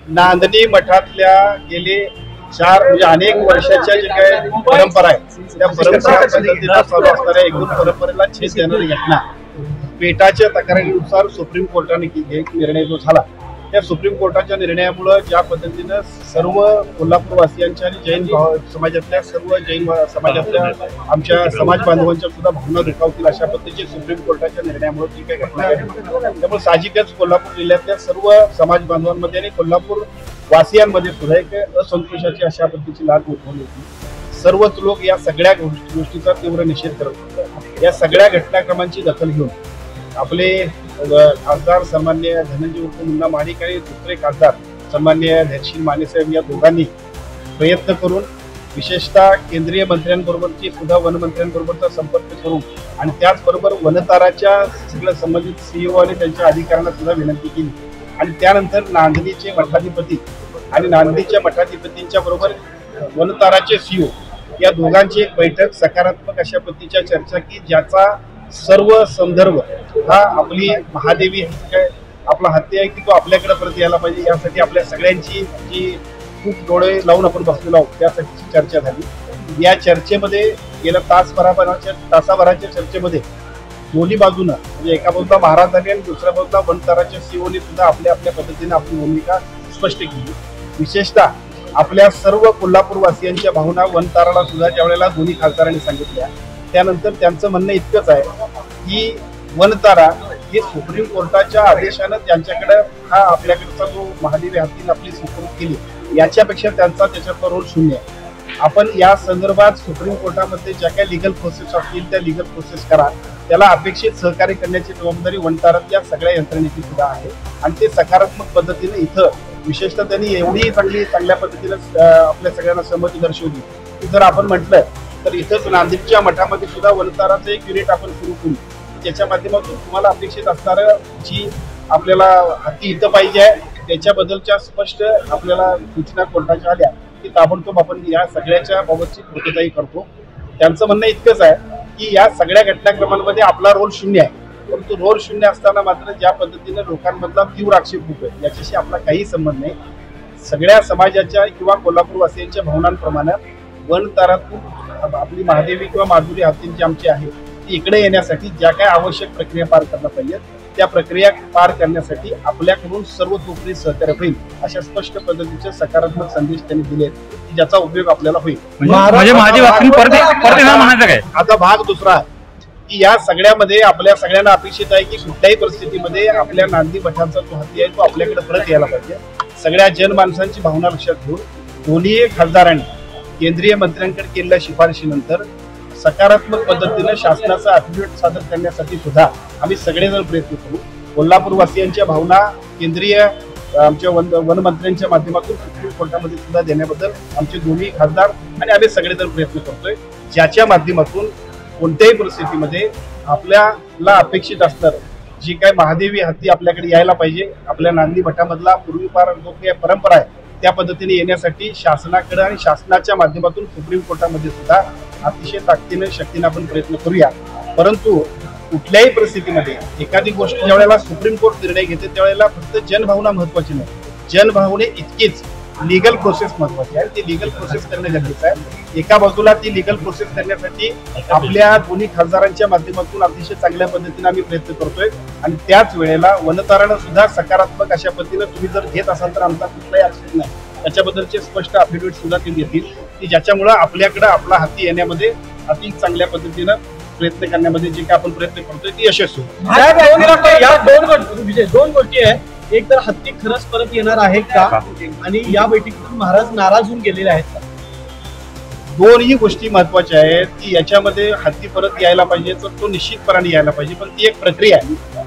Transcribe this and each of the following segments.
नांदणी मठातल्या गेले 4 म्हणजे अनेक वर्षाच्या जे काही परंपरा आहे त्या परंपरा पद्धतीने चालू असणाऱ्या एकूण परंपरेला छेद देणारी घटना पेटाच्या तक्रारीनुसार सुप्रीम कोर्टाने एक निर्णय जो झाला त्या सुप्रीम कोर्टाच्या निर्णयामुळे ज्या पद्धतीनं सर्व कोल्हापूरवासियांच्या आणि जैन समाजातल्या सर्व जैन समाजातल्या आमच्या समाज बांधवांच्या सुद्धा भावना दुखावतील अशा पद्धतीची सुप्रीम कोर्टाच्या निर्णयामुळे जी काही घटना घडली त्यामुळे साहजिकच कोल्हापूर जिल्ह्यातल्या सर्व समाज बांधवांमध्ये आणि कोल्हापूर वासियांमध्ये सुद्धा एक असंतोषाची अशा पद्धतीची लाट उठवली होती। सर्वच लोक या सगळ्या गोष्टीचा तीव्र निषेध करत होते। या सगळ्या घटनाक्रमांची दखल घेऊन आपले खासदार सन्माननीय धनंजय उर्फ मुन्ना महाडिक आणि दुसरे खासदार सन्माननीय धैर्यशील मानेसाहेब या दोघांनी प्रयत्न करून विशेषतः केंद्रीय मंत्र्यांबरोबरची सुद्धा वनमंत्र्यांबरोबरचा संपर्क करून आणि त्याचबरोबर वनताराच्या सगळ्या संबंधित सीईओ आणि त्यांच्या अधिकाऱ्यांना सुद्धा विनंती केली आणि त्यानंतर नांदणीचे मठाधिपती आणि नांदणीच्या मठाधिपतींच्या बरोबर वनताराचे सीईओ या दोघांची एक बैठक सकारात्मक अशा पद्धतीच्या चर्चा की ज्याचा सर्व संदर्भ हा आपली महादेवी आपला हत्या आहे की तो आपल्याकडे परत यायला पाहिजे यासाठी आपल्या सगळ्यांची जी खूप डोळे लावून आपण बसलेलो आहोत त्यासाठी चर्चा झाली। या चर्चेमध्ये गेल्या तासाभराच्या चर्चेमध्ये दोन्ही बाजूनं म्हणजे एका बाजूला महाराजांनी आणि दुसऱ्या बाजूला वनताराच्या सीओनी सुद्धा आपल्या पद्धतीने आपली भूमिका स्पष्ट केली। विशेषतः आपल्या सर्व कोल्हापूरवासियांच्या भावना वनताराला सुद्धा त्यावेळेला दोन्ही खासदारांनी सांगितल्या। त्यानंतर त्यांचं म्हणणं इतकंच आहे की वनतारा हे सुप्रीम कोर्टाच्या आदेशानं त्यांच्याकडे हा आपल्याकडचा जो महादेवी हत्तीने आपली सुपूर्द केली याच्यापेक्षा त्यांचा त्याच्यातला रोल शून्य आहे। आपण या संदर्भात सुप्रीम कोर्टामध्ये ज्या काही लिगल प्रोसेस असतील त्या लिगल प्रोसेस करा, त्याला अपेक्षित सहकार्य करण्याची जबाबदारी वनतारातल्या सगळ्या यंत्रणेची सुद्धा आहे आणि ते सकारात्मक पद्धतीने इथं विशेषतः त्यांनी एवढी चांगल्या पद्धतीने आपल्या सगळ्यांना सहमती दर्शवली की जर आपण म्हटलं तर इथंच नांदेडच्या मठामध्ये सुद्धा वनताराचं एक युनिट आपण सुरू करू त्याच्या माध्यमातून तुम्हाला अपेक्षित असणारं जी आपल्याला हत्ती इथं पाहिजे आहे त्याच्याबद्दलच्या स्पष्ट आपल्याला सूचना कोर्टाच्या आल्या की ताबडतोब आपण या सगळ्याच्या बाबतची पूर्तताही करतो। त्यांचं म्हणणं इतकंच आहे की या सगळ्या घटनाक्रमांमध्ये आपला रोल शून्य आहे परंतु रोल शून्य असताना मात्र ज्या पद्धतीने लोकांमधला तीव्र आक्षेप होतोय याच्याशी आपला काही संबंध नाही। सगळ्या समाजाच्या किंवा कोल्हापूरवासियांच्या भावनांप्रमाणे वनतारातून आपली महादेवी किंवा माधुरी हत्तींची आमची आहे ती इकडे येण्यासाठी ज्या काही आवश्यक प्रक्रिया पार करण्यात पाहिजेत त्या प्रक्रिया पार करण्यासाठी आपल्याकडून सर्वतोपरी सहकार्य होईल अशा स्पष्ट पद्धतीचे सकारात्मक संदेश त्यांनी दिले ज्याचा उपयोग आपल्याला होईल। आता भाग दुसरा की या सगळ्यामध्ये आपल्या सगळ्यांना अपेक्षित आहे की कुठल्याही परिस्थितीमध्ये आपल्या नांदी मठाचा जो हत्ती आहे तो आपल्याकडे परत यायला पाहिजे। सगळ्या जनमानसांची भावना लक्षात घेऊन दोन्ही खासदारांनी केंद्रीय मंत्र्यांकडे केलेल्या शिफारशीनंतर सकारात्मक पद्धतीने शासनाचा अफिडेव्हिट सादर करण्यासाठी सुद्धा आम्ही सगळेजण प्रयत्न करू। कोल्हापूरवासियांच्या भावना केंद्रीय आमच्या वनमंत्र्यांच्या माध्यमातून सुप्रीम कोर्टामध्ये सुद्धा देण्याबद्दल आमचे दोन्ही खासदार आणि आम्ही सगळेजण प्रयत्न करतोय ज्याच्या माध्यमातून कोणत्याही परिस्थितीमध्ये आपल्याला अपेक्षित असणार जी काय महादेवी हत्ती आपल्याकडे यायला पाहिजे आपल्या नांदी मठामधला पूर्वीपार जो काही परंपरा आहे त्या पद्धतीने येण्यासाठी शासनाकडे आणि शासनाच्या माध्यमातून सुप्रीम कोर्टामध्ये सुद्धा अतिशय ताकदीने शक्तीने आपण प्रयत्न करूया। परंतु कुठल्याही परिस्थितीमध्ये एखादी गोष्ट ज्या वेळेला सुप्रीम कोर्ट निर्णय घेते त्यावेळेला फक्त जनभावना महत्वाची नाही, जनभावने इतकीच लीगल प्रोसेस महत्वाची आहे। ती लीगल प्रोसेस करणं गरजेचं आहे। एका बाजूला ती लीगल प्रोसेस करण्यासाठी आपल्या दोन्ही खासदारांच्या माध्यमातून अतिशय चांगल्या पद्धतीने आम्ही प्रयत्न करतोय आणि त्याच वेळेला वनतारानं सुद्धा सकारात्मक अशा पद्धतीने तुम्ही जर घेत असाल तर आमचा कुठलाही आक्षेप नाही त्याच्याबद्दलचे स्पष्ट अफिडेव्हिट सुद्धा ते देतील की ज्याच्यामुळे आपल्याकडे आपला हत्ती येण्यामध्ये अति चांगल्या पद्धतीनं प्रयत्न करण्यामध्ये जे काय आपण प्रयत्न करतोय ती यशस्वी या दोन गोष्टी आहे। एक तर हत्ती खरंच परत येणार आहे का आणि या बैठकीतून महाराज नाराज होऊन गेलेले आहेत का? दोनही गोष्टी महत्वाच्या आहेत की याच्यामध्ये हत्ती परत यायला पाहिजे तर तो निश्चितपणाने यायला पाहिजे पण ती एक प्रक्रिया आहे।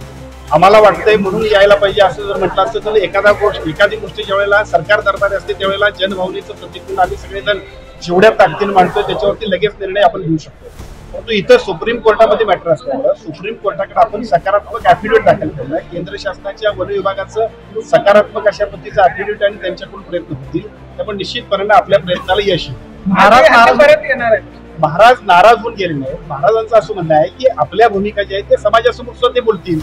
आम्हाला वाटतंय म्हणून यायला पाहिजे असं जर म्हटलं असतं तर एखादी गोष्ट ज्या वेळेला सरकार दरबारी असते त्यावेळेला जनभावनेचं प्रतिकूल आम्ही सगळेजण जेवढ्या ताकदीने मांडतोय त्याच्यावरती लगेच निर्णय आपण घेऊ शकतो। परंतु इथं सुप्रीम कोर्टामध्ये मॅटर असल्यामुळे सुप्रीम कोर्टाकडे आपण सकारात्मक अफिडेव्हिट दाखल केलं आहे। केंद्र शासनाच्या वन विभागाचं सकारात्मक अशा पद्धतीचं अफिडेव्हिट आणि त्यांच्याकडून प्रयत्न होतील त्यामुळे निश्चितपणे आपल्या प्रयत्नाला यश येईल। महाराज नाराज होऊन गेले नाही। महाराजांचं असं म्हणणं आहे की आपल्या भूमिका जी आहे ते समाजासमोर सुद्धा ते बोलतील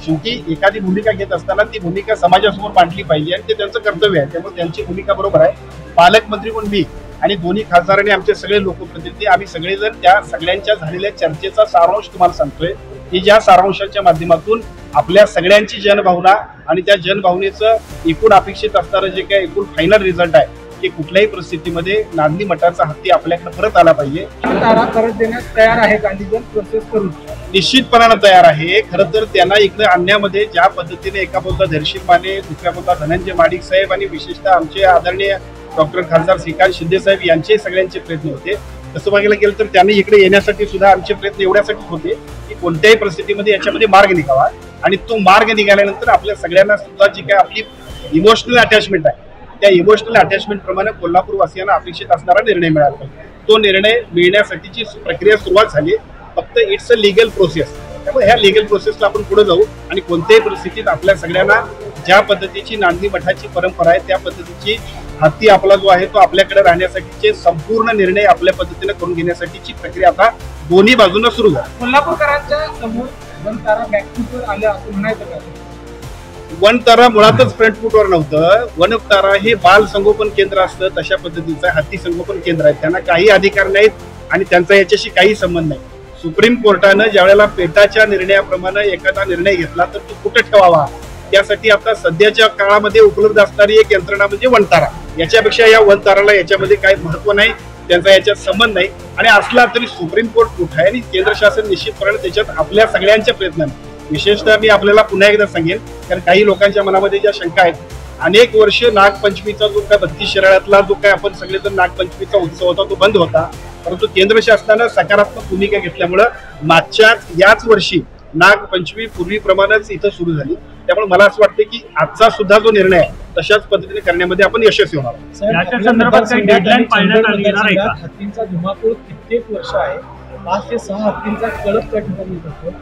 शेवटी एखादी भूमिका घेत असताना ती भूमिका समाजासमोर मांडली पाहिजे आणि ते त्यांचं कर्तव्य आहे. त्यामुळे त्यांची भूमिका बरोबर आहे. पालकमंत्री म्हणून मी आणि दोन्ही खासदार आणि आमचे सगळे लोकप्रतिनिधी आम्ही सगळेजण त्या सगळ्यांच्या झालेल्या चर्चेचा सारांश तुम्हाला सांगतोय की ज्या सारांशाच्या माध्यमातून आपल्या सगळ्यांची जनभावना आणि त्या जनभावनेचं एकूण अपेक्षित असणारं जे काही एकूण फायनल रिझल्ट आहे की कुठल्याही परिस्थितीमध्ये नांदणी मठाचा हत्ती आपल्याकडे परत आला पाहिजे. तारा परत देण्यास तयार आहे का प्रोसेस करून? निश्चितपणानं तयार आहे. खरं तर त्यांना इकडे आणण्यामध्ये ज्या पद्धतीने एका बाजूला धैर्यशील माने, दुसऱ्या बाजूला धनंजय माडिक साहेब आणि विशेषतः आमचे आदरणीय डॉक्टर खासदार श्रीकांत शिंदे साहेब यांचे सगळ्यांचे प्रयत्न होते. तसं बघायला गेलं तर त्यांनी इकडे येण्यासाठी सुद्धा आमचे प्रयत्न एवढ्यासाठी होते की कोणत्याही परिस्थितीमध्ये याच्यामध्ये मार्ग निघावा आणि तो मार्ग निघाल्यानंतर आपल्या सगळ्यांना सुद्धा जी काय आपली इमोशनल अटॅचमेंट आहे त्या इमोशनल अटॅचमेंट प्रमाणे कोल्हापूर वासियांना अपेक्षित असणारा निर्णय मिळाला पाहिजे. तो निर्णय मिळण्यासाठीची प्रक्रिया सुरुवात झाली. फक्त इट्स अ लिगल प्रोसेस. त्यामुळे ह्या लिगल प्रोसेसला आपण पुढे जाऊ आणि कोणत्याही परिस्थितीत आपल्या सगळ्यांना ज्या पद्धतीची नांदणी मठाची परंपरा आहे त्या पद्धतीची हत्ती आपला जो आहे तो आपल्याकडे राहण्यासाठीचे संपूर्ण निर्णय आपल्या पद्धतीने करून घेण्यासाठीची प्रक्रिया आता दोन्ही बाजूंना सुरू झाली. कोल्हापूरकरांच्या समोर वन तारा बॅकफूटवर आलं असं म्हणायचं का? वन तारा मुळातच फ्रंट फूटवर नव्हतं. वन तारा हे बाल संगोपन केंद्र असतं तशा पद्धतीचं हत्ती संगोपन केंद्र आहे. त्यांना काही अधिकार नाहीत आणि त्यांचा याच्याशी काही संबंध नाही. सुप्रीम कोर्टानं ज्यावेळेला पेटाच्या निर्णयाप्रमाणे एखादा निर्णय घेतला तर तो कुठे ठेवावा त्यासाठी आता सध्याच्या काळामध्ये उपलब्ध असणारी एक यंत्रणा म्हणजे वनतारा. याच्यापेक्षा या वनताराला याच्यामध्ये काही महत्व नाही, त्यांचा याच्यात संबंध नाही आणि असला तरी सुप्रीम कोर्ट कुठं आहे आणि केंद्र शासन निश्चितपणे त्याच्यात आपल्या सगळ्यांच्या प्रयत्नाने विशेषतः मी आपल्याला पुन्हा एकदा सांगेन कारण काही लोकांच्या मनामध्ये ज्या शंका आहेत. अनेक वर्ष नागपंचमीचा जो काय 32 शिराळ्यातला जो काय आपण सगळेजण नागपंचमीचा उत्सव होता तो बंद होता. परंतु केंद्र शासनानं सकारात्मक भूमिका घेतल्यामुळं मागच्याच याच वर्षी नागपंचमी पूर्वीप्रमाणेच इथं सुरू झाली. त्यामुळे मला असं वाटतं की आजचा सुद्धा जो निर्णय आहे तशाच पद्धतीने करण्यामध्ये आपण यशस्वी होणार. हत्तींचा धुमाकूळ कित्येक वर्ष आहे. 5 ते 6 हत्तींचा कळप त्या ठिकाणी होतो.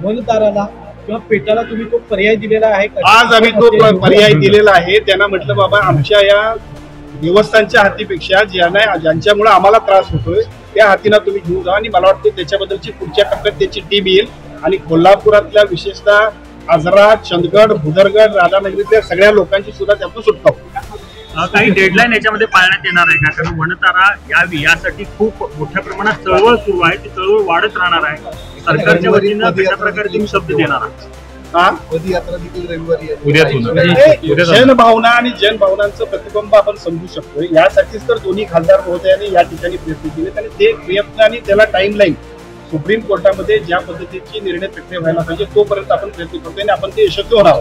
वन ताराला किंवा पेटाला तुम्ही तो पर्याय दिलेला आहे का? आज आम्ही तो पर्याय दिलेला आहे. त्यांना म्हटलं बाबा आमच्या या देवस्थानच्या हत्तीपेक्षा ज्यांच्यामुळे आम्हाला त्रास होतोय त्या हत्तींना तुम्ही घेऊन जा आणि मला वाटतं त्याच्याबद्दलची पुढच्या टप्प्यात त्याची टीम येईल आणि कोल्हापुरातल्या विशेषतः आजरा, चंदगड, भुदरगड, राधानगरीतल्या सगळ्या लोकांची सुद्धा त्यातून सुटका होईल. काही डेडलाईन याच्यामध्ये पाळण्यात येणार आहे का? कारण वनतारा यावी यासाठी खूप मोठ्या प्रमाणात चळवळ सुरू आहे. ती चळवळ वाढत राहणार आहे. सरकारच्या वतीनं कशा प्रकारे तुम्ही शब्द देणार आहात? पदयात्रा देखील रविवारी जनभावना आणि जनभावनांचं प्रतिबिंब आपण समजू शकतोय. यासाठीच तर दोन्ही खासदार महोदयांनी या ठिकाणी प्रयत्न केले आणि ते प्रयत्न आणि त्याला टाइमलाईन सुप्रीम कोर्टामध्ये ज्या पद्धतीची निर्णय प्रक्रिया व्हायला पाहिजे तोपर्यंत आपण प्रयत्न करतोय आणि आपण ते यशस्वी होणार.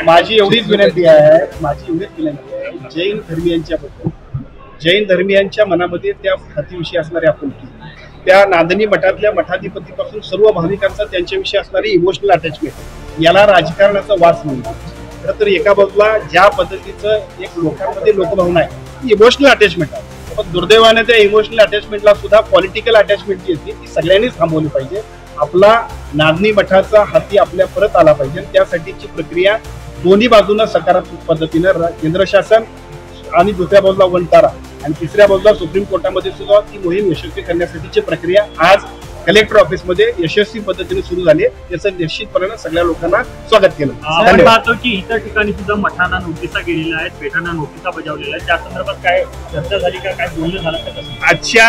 माझी एवढीच विनंती आहे जैन धर्मियांच्याबद्दल जैन धर्मियांच्या मनामध्ये त्या हत्तीविषयी असणारी आपुलकी, त्या नांदणी मठातल्या मठाधिपतीपासून सर्व भाविकांचा त्यांच्याविषयी असणारी इमोशनल अटॅचमेंट याला राजकारणाचा वास म्हणतो. खरं तर एका बाजूला ज्या पद्धतीचं एक लोकांमध्ये लोकभावना आहे ती इमोशनल अटॅचमेंट आहे. पण दुर्दैवाने त्या इमोशनल अटॅचमेंटला सुद्धा पॉलिटिकल अटॅचमेंट जी असते ती सगळ्यांनीच थांबवली पाहिजे. आपला नांदणी मठाचा हत्ती आपल्या परत आला पाहिजे. त्यासाठीची प्रक्रिया दोन्ही बाजूंना सकारात्मक पद्धतीनं केंद्र शासन आणि दुसऱ्या बाजूला वनतारा आणि तिसऱ्या बाजूला सुप्रीम कोर्टामध्ये सुद्धा ती मोहीम यशस्वी करण्यासाठीची प्रक्रिया आज कलेक्टर ऑफिसमध्ये यशस्वी पद्धतीने सुरू झाली. त्याचं निश्चितपणे सगळ्या लोकांना स्वागत केलं. आपण पाहतो की इतर ठिकाणी सुद्धा मठांना नोटिसा गेलेल्या आहेत, पेठांना नोटिसा बजावलेल्या आहेत. त्या संदर्भात काय चर्चा झाली का? काय बोलणं झालं का? आजच्या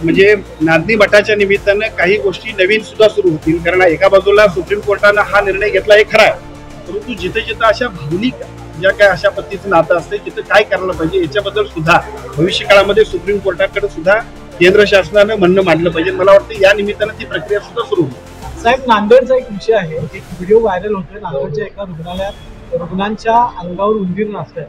म्हणजे नांदणी मठाच्या निमित्तानं काही गोष्टी नवीन सुद्धा सुरू होतील. कारण एका बाजूला सुप्रीम कोर्टानं हा निर्णय घेतला हे खरा आहे, परंतु जिथे जिथे अशा भावनिक ज्या काय अशा पद्धतीचं नातं असते तिथे काय करायला पाहिजे याच्याबद्दल सुद्धा भविष्य काळामध्ये सुप्रीम कोर्टाकडे सुद्धा केंद्र शासनानं म्हणणं मांडलं पाहिजे. मला वाटतं या निमित्तानं ती प्रक्रिया सुद्धा सुरू होईल. साहेब, नांदेडचा एक विषय आहे, एक व्हिडिओ व्हायरल होतोय. नांदेडच्या एका रुग्णालयात रुग्णांच्या अंगावर उंदीर नाचतोय.